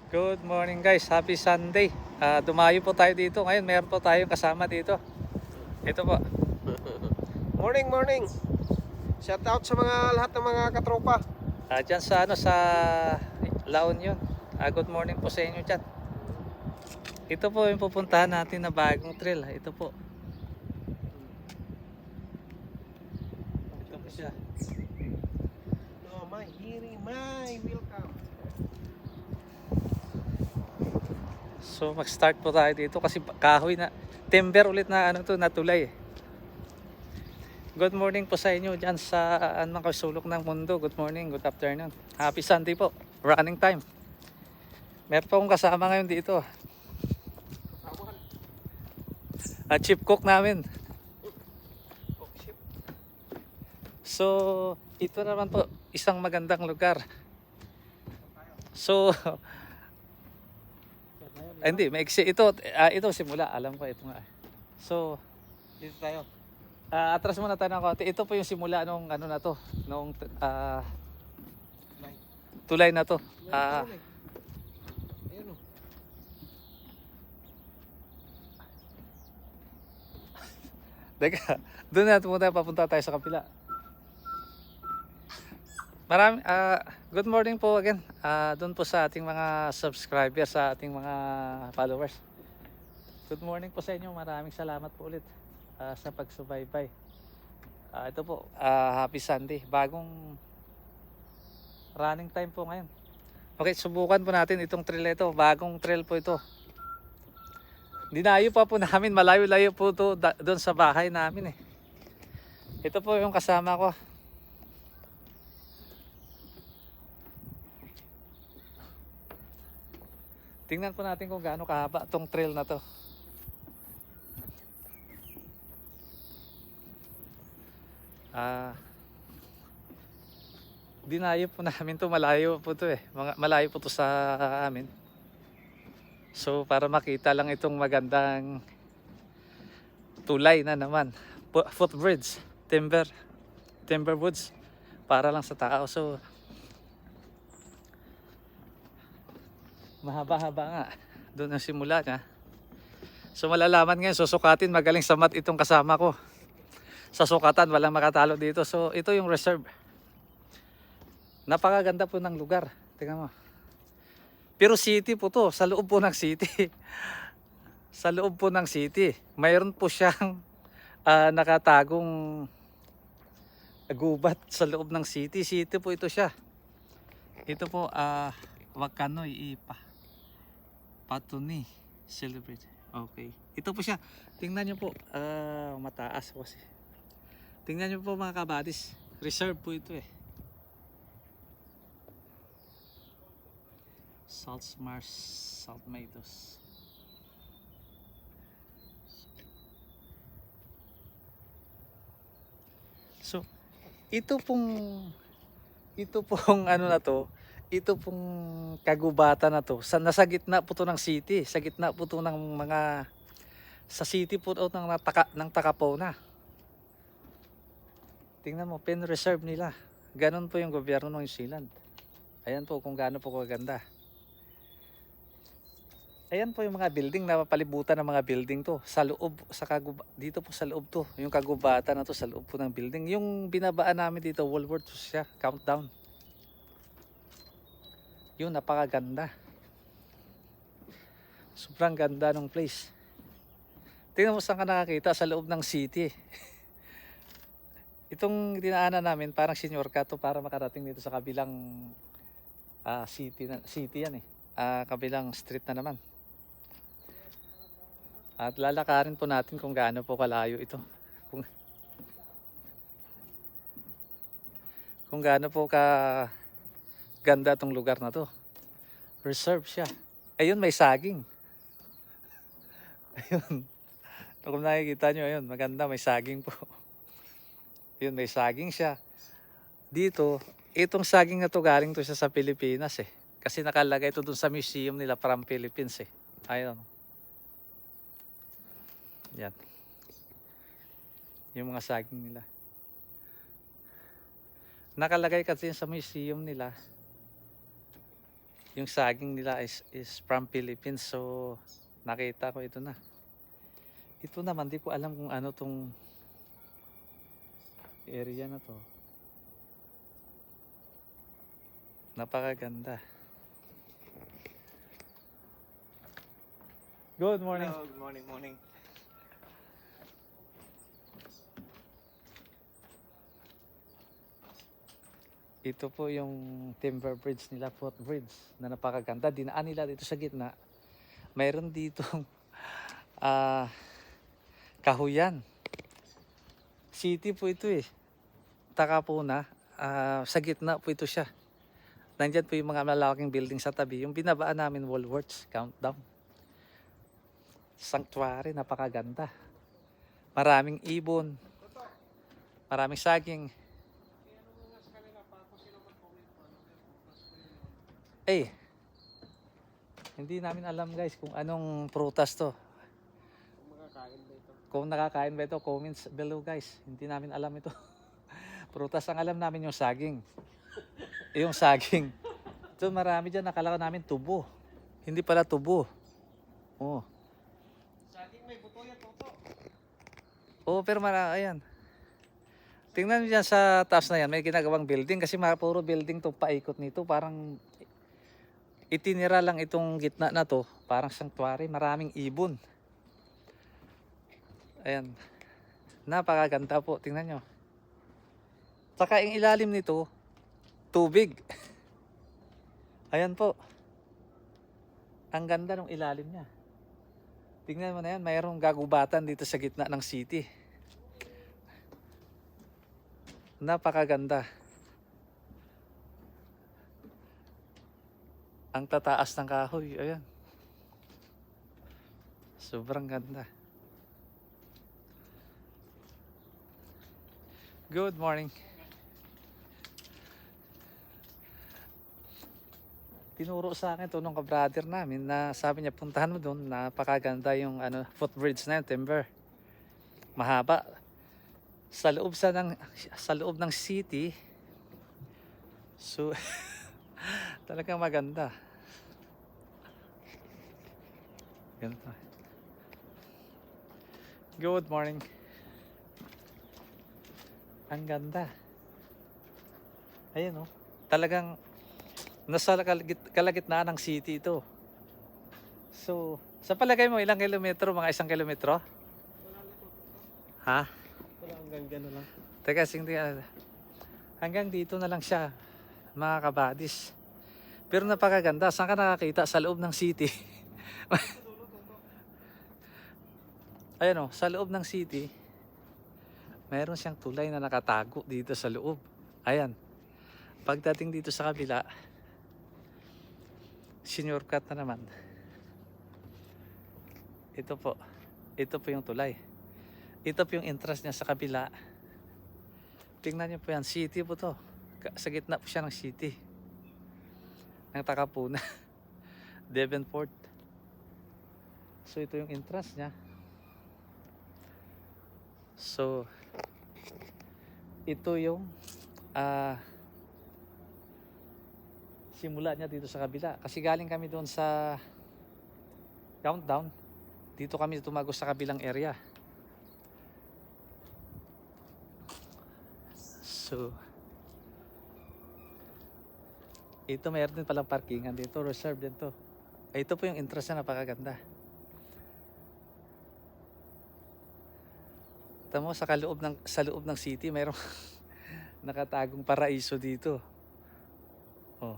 Good morning guys, happy Sunday. Dumayo po tayo dito. Ngayon meron po tayong kasama dito. Ito po. Morning, morning. Shout out sa mga lahat ng mga katropa. Dyan sa La Union. Good morning po sa inyo dyan. Ito po yung pupuntahan natin na bagong trail. Ito po. Ito po siya. No, my hiri, my welcome. So mag-start po tayo dito kasi kahoy na timber ulit na natulay. Good morning po sa inyo dyan sa anong kasulok ng mundo. Good morning, good afternoon. Happy Sunday po. Running time. Meron po akong kasama ngayon dito. Chief cook namin. So, ito naman po isang magandang lugar. So, hindi, maiksi ito. Ito simula, alam ko ito nga. So, dito tayo. Atras muna tayo ng konti. Ito po yung simula nung ano na to, nung tulay na to. Ayun o. Teka, doon na muna papunta tayo sa kapila. Good morning po again. Doon po sa ating mga subscribers, sa ating mga followers. Good morning po sa inyo. Maraming salamat po ulit sa pagsubaybay. Ito po, happy Sunday. Bagong running time po ngayon. Okay, subukan po natin itong trail ito. Bagong trail po ito. Dinayo pa po namin. Malayo-layo po ito doon sa bahay namin eh. Ito po yung kasama ko. Tingnan po natin kung gaano kahaba itong trail na to. Dinayo po namin to, malayo po to eh. Malayo po to sa amin. So para makita lang itong magandang tulay na naman. Footbridge, timber woods. Para lang sa tao. So mahaba-haba nga. Doon ang simula niya. So malalaman ngayon, susukatin, magaling sa mat itong kasama ko. Sa sukatan, walang makatalo dito. So ito yung reserve. Napakaganda po ng lugar. Tingnan mo. Pero city po to, sa loob po ng city. Sa loob po ng city. Mayroon po siyang nakatagong gubat sa loob ng city. City po ito siya. Ito po, Wakanoy Ipa. Patuni. Celebrate. Okay. Ito po siya. Tingnan nyo po. Mataas po kasi. Tingnan nyo po mga kabadis. Reserve po ito eh. Salt Mars, Salt Meadows. So, ito pong ano na to, ito pong kagubatan na to, nasa gitna po to ng city, sa gitna po to ng mga, sa city po to ng Takapona. Tingnan mo, pin-reserve nila. Ganon po yung gobyerno ng New Zealand. Ayan po kung gaano po kaganda. Ayan po yung mga building na palibutan ng mga building to. Sa loob, dito po sa loob to. Yung kagubatan na to sa loob po ng building. Yung binabaan namin dito, World War II siya, countdown. Yun, napakaganda. Sobrang ganda ng place. Tingnan mo saan ka nakakita, sa loob ng city. Itong dinaanan namin, parang senior ka to para makarating dito sa kabilang city yan eh. Kabilang street na naman. At lalakarin po natin kung gaano po kalayo ito. Kung gaano po ganda tong lugar na to. Reserve siya. Ayun, may saging. Ayun. Kung nakikita nyo, ayun, maganda, may saging po. Ayun, may saging siya. Dito, itong saging na to galing to siya sa Pilipinas eh. Kasi nakalagay ito dun sa museum nila from Philippines eh. Ayun. Yan. Yung mga saging nila. Nakalagay kasi sa museum nila Yung saging nila is from Philippines. So nakita ko ito na. Ito naman, di ko alam kung ano tong area na to. Napakaganda. Good morning. Hello, good morning, morning. Ito po yung timber bridge nila, footbridge na napakaganda. Dinaan nila dito sa gitna. Mayroon dito kahuyan. City po ito eh. Taka po na. Sa gitna po ito siya. Nandyan po yung mga malalaking building sa tabi. Yung binabaan namin, Woolworths, Countdown. Sanctuary, napakaganda. Maraming ibon. Maraming saging. Eh, hindi namin alam guys kung anong prutas to. Kung nakakain ba ito, comments below guys. Hindi namin alam ito. Prutas, ang alam namin yung saging. Yung saging. Ito marami dyan, nakala namin tubo. Hindi pala tubo. Oh. Saging may buto yan, toto. Oo, pero ayan. Tingnan niyo dyan sa taas na yan, may ginagawang building kasi puro building to paikot nito. Parang itinira lang itong gitna na to, parang sanctuary, maraming ibon. Ayan. Napakaganda po, tingnan nyo. Saka yung ilalim nito, tubig. Ayan po. Ang ganda ng ilalim niya. Tingnan mo na yan, mayroong gagubatan dito sa gitna ng city. Napakaganda. Ang tataas ng kahoy, ayan. Sobrang ganda. Good morning. Tinuro sa akin to nung ka-brother namin na sabi niya puntahan mo doon, napakaganda yung footbridge na yun, timber. Mahaba. Sa loob ng city. So talagang maganda. Ganito. Good morning. Ang ganda. Ayan oh. Talagang nasa kalagitnaan ng city ito. So, sa palagay mo ilang kilometro? Mga 1 kilometro? Ha? Wala, hanggang gano'n lang. Teka, hanggang dito na lang siya, mga kabadis. Pero napakaganda. Saan ka nakakita? Sa loob ng city. Ayan o, sa loob ng city, mayroon siyang tulay na nakatago dito sa loob. Ayan. Pagdating dito sa kabila, senior cut na naman. Ito po. Ito po yung tulay. Ito po yung entrance niya sa kabila. Tingnan niyo po yan. City po to. Sa gitna po siya ng city. Ng Takapuna. Devonport. So ito yung entrance niya. So ito yung simula niya dito sa kabila. Kasi galing kami doon sa Countdown. Dito kami tumagos sa kabilang area. So ito mayroon din palang parkingan dito. Reserve din to. Ito po yung entrance na napakaganda. Tamo sa loob ng city mayroong nakatagong paraiso dito. Oh.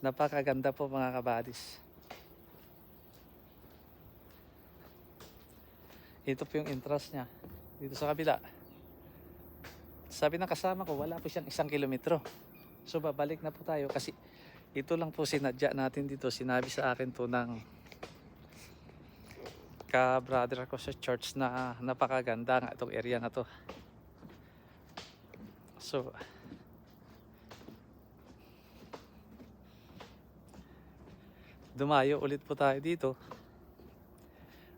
Napakaganda po mga kabadis. Ito po yung entrance niya dito sa kabila. Sabi ng kasama ko wala po siyang 1 kilometro. So babalik na po tayo kasi ito lang po sinadya natin dito. Sinabi sa akin to ng ka-brother ko sa church na napakaganda nga itong area na to. So dumayo ulit po tayo dito.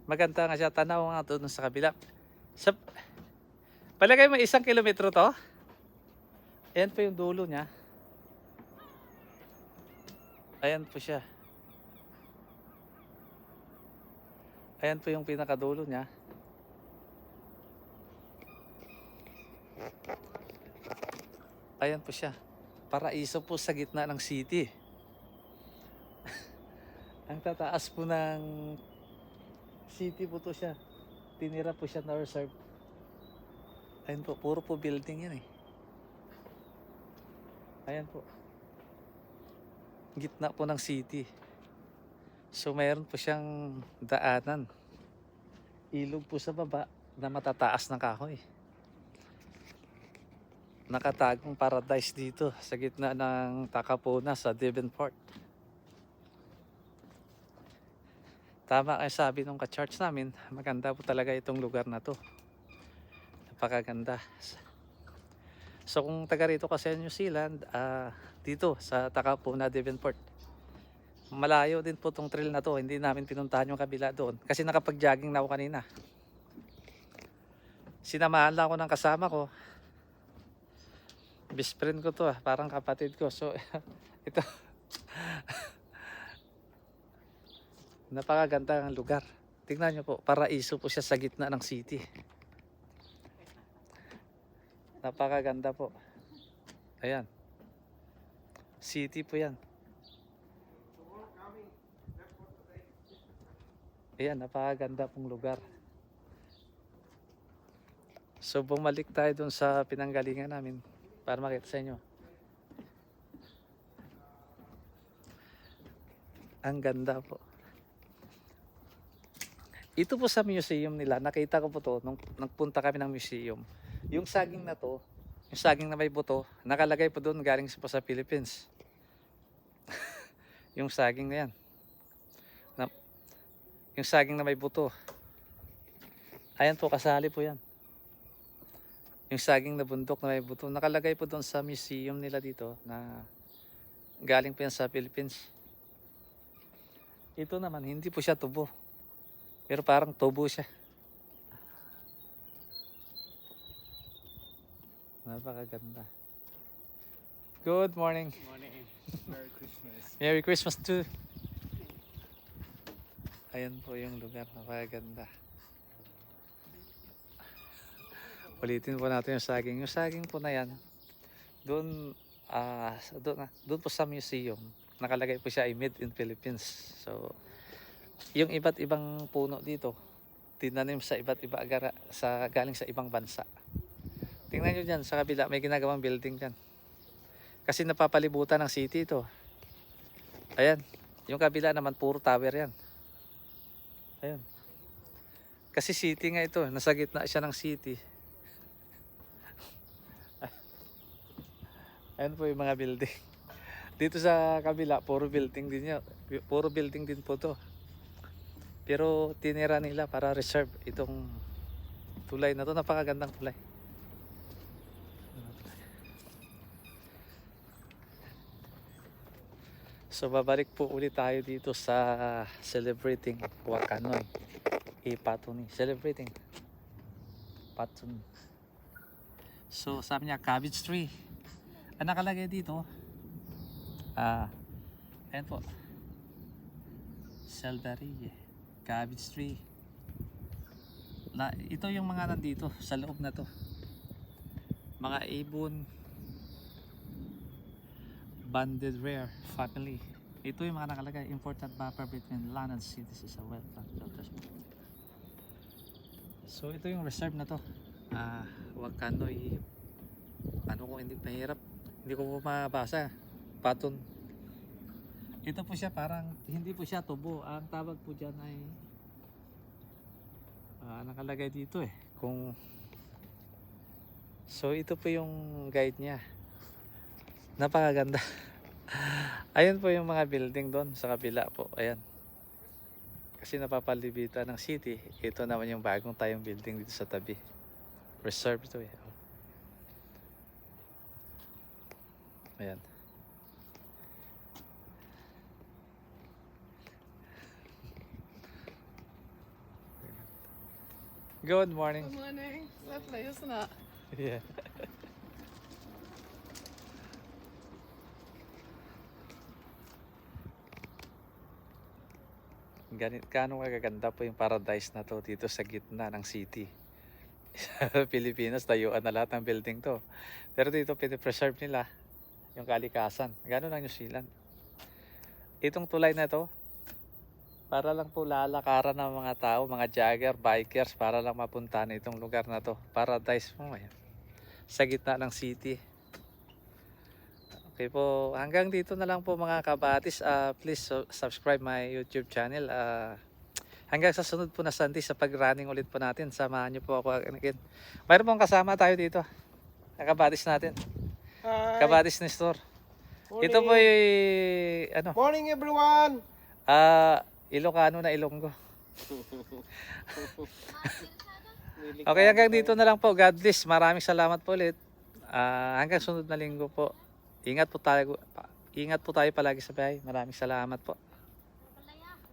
Maganda nga siya, tanaw nga doon sa kabila. Palagay mo 1 kilometro to. Ayan po yung dulo niya. Ayan po siya. Ayan po yung pinakadulo niya. Ayan po siya. Paraiso po sa gitna ng city. Ang tataas po ng city po to siya. Tinira po siya na reserve. Ayan po, puro po building yan eh. Ayan po. Gitna po ng city. So mayroon po siyang daanan. Ilog po sa baba na matataas ng kahoy. Nakatagong paradise dito sa gitna ng Takapuna sa Devonport. Tama kayo sabi nung ka-church namin, maganda po talaga itong lugar na to. Napakaganda. So kung taga rito ka sa New Zealand, dito sa Takapuna, Devonport, malayo din po tong trail na to. Hindi namin pinuntahan yung kabila doon kasi nakapag-jogging na ako kanina. Sinamahan lang ako ng kasama ko. Best friend ko to, parang kapatid ko. So ito napakaganda ng lugar. Tingnan nyo po, paraiso po siya sa gitna ng city. Napakaganda po. Ayan. City po yan. Ayan, napakaganda pong lugar. So bumalik tayo dun sa pinanggalingan namin para makita sa inyo. Ang ganda po. Ito po sa museum nila, nakita ko po to nung nagpunta kami ng museum. Yung saging na to, yung saging na may buto, nakalagay po doon galing po sa Philippines. Yung saging na yan. Yung saging na may buto. Ayan po, kasali po yan. Yung saging na bundok na may buto. Nakalagay po doon sa museum nila dito na galing po yan sa Philippines. Ito naman, hindi po siya tubo. Pero parang tubo siya. Napakaganda. Good morning. Morning. Merry Christmas. Merry Christmas too. Ayan po yung lugar, napakaganda. Ulitin po natin yung saging. Yung saging po na yan, doon po sa museum, nakalagay po siya ay made in Philippines. So, yung iba't ibang puno dito, tinanim sa iba't iba galing sa ibang bansa. Tingnan nyo dyan, sa kabila, may ginagawang building dyan. Kasi napapalibutan ng city ito. Ayan, yung kabila naman, puro tower yan. Ayan. Kasi city nga ito, nasa gitna siya ng city. Ayan po yung mga building. Dito sa kabila, puro building din yan. Puro building din po to. Pero tinira nila para reserve itong tulay na to. Napakagandang tulay. So babalik po ulit tayo dito sa celebrating Wakanoy Ipatuni. Celebrating Patun. So sabi niya cabbage tree. Ang nakalagay dito, ayan po, celery, cabbage tree. Ito yung mga nandito sa loob na to. Mga ibon, banded rare family. Ito yung mga nakalagay, important buffer between land and cities is a wetland filters. So ito yung reserve na to. Wakanoy, ano kung hindi mahirap, hindi ko po mabasa. Patun. Ito po siya parang, hindi po siya tubo. Ang tawag po dyan ay, nakalagay dito eh. So ito po yung guide niya. Napakaganda. Ayan po yung mga building doon sa kabila po. Ayan. Kasi napapalibitan ng city. Ito naman yung bagong tayong building dito sa tabi. Reserve ito eh. Ayan. Good morning. Good morning. Lovely, isn't it? Yeah. Gaano kagaganda po yung paradise na to dito sa gitna ng city. Pilipinas, tayuan na lahat ng building to. Pero dito, pinipreserve nila yung kalikasan. Gano'n lang New Zealand. Itong tulay na to, para lang po lalakaran ng mga tao, mga jogger, bikers, para lang mapuntahan itong lugar na to. Paradise mo ngayon. Sa gitna ng city. Okay po, hanggang dito na lang po mga kabatis. Please subscribe my YouTube channel. Hanggang sa sunod po na Sunday sa pag-running ulit po natin. Samahan niyo po ako again. Mayroon pong kasama tayo dito. Kabatis natin. Hi. Kabatis ni Store. Morning. Ito po ano, Morning everyone. Ilocano na Ilonggo. Okay, hanggang dito na lang po. God bless. Maraming salamat po ulit. Hanggang sunod na linggo po. Ingat po tayo palagi sa bahay. Maraming salamat po.